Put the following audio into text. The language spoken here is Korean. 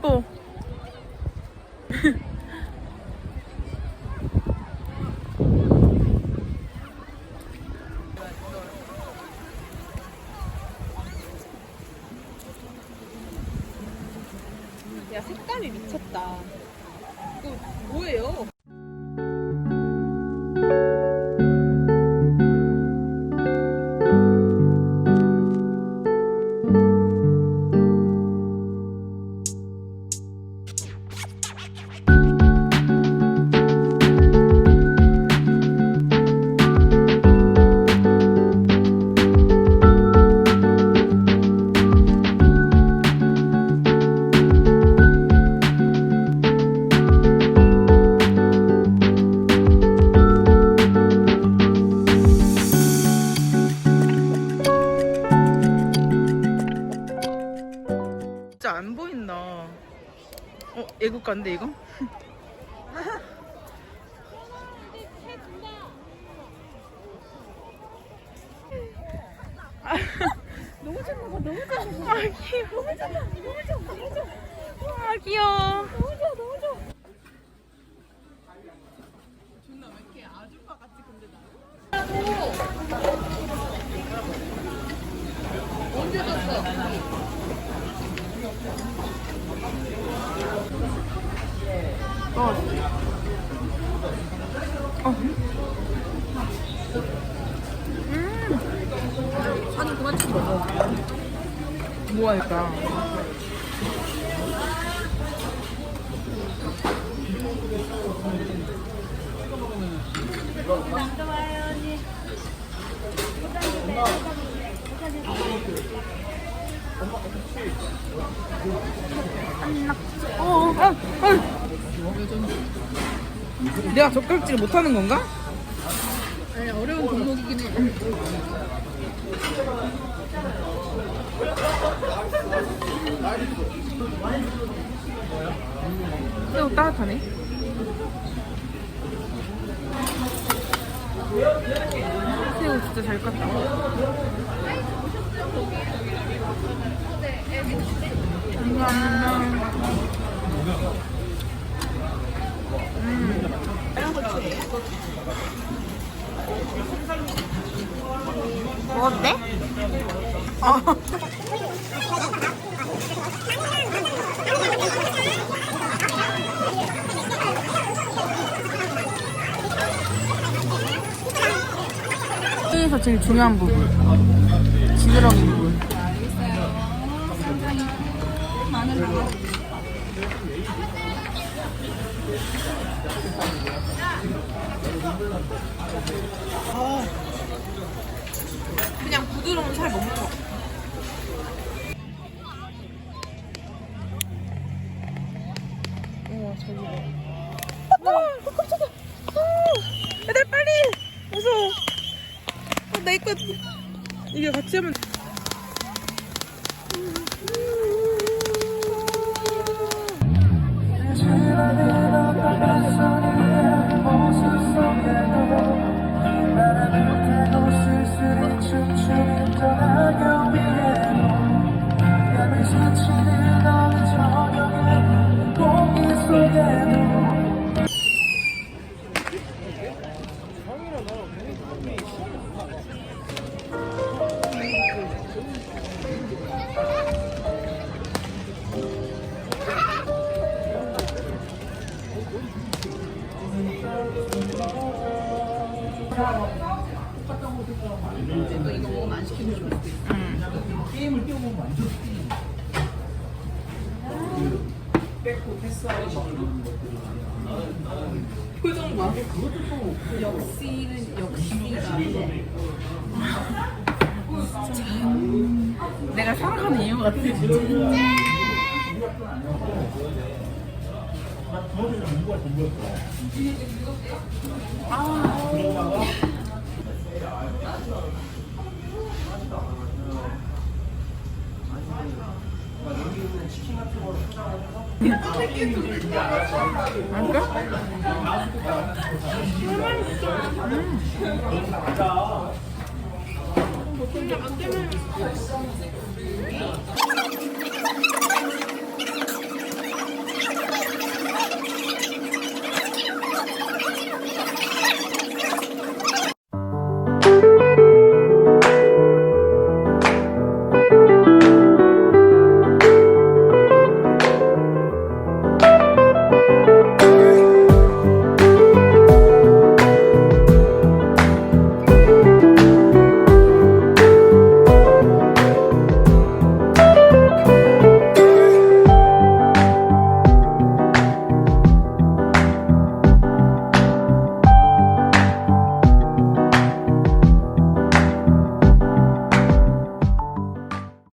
예뻐. 야, 색감이 미쳤다. 이거 뭐예요? 진짜 안 보인다. 애국가인데 이거? 너무 작아, 너무 작아. 아 귀여워. 너무 작아, 너무 작아, 너무 작아. 아 귀여워. 너무 좋아, 너무 좋아. 존나 왜 이렇게 아줌마 같이 근데 나. 언제 줬어? 사진 그만 찍어. 뭐 할까? 내가 젓가락질 못하는 건가? 아니, 어려운 종목이긴 해. 새우 따뜻하네. 새우 진짜 잘 깠다. 뭐 어때? 여기서 제일 중요한 부분. 지느러미 부분. 그냥 부드러운 살 먹는 거. 우와 저기 봐. 깜짝이야. 얘들 빨리. 무서워. 나 이거 이게 같이 하면. 너 이거 먹으면 안 시키고 싶어. 게임을 뛰어보면 완전 표정 봐. 역시는 역시다. 내가 살아가는 이유 같아. 근데 안 되면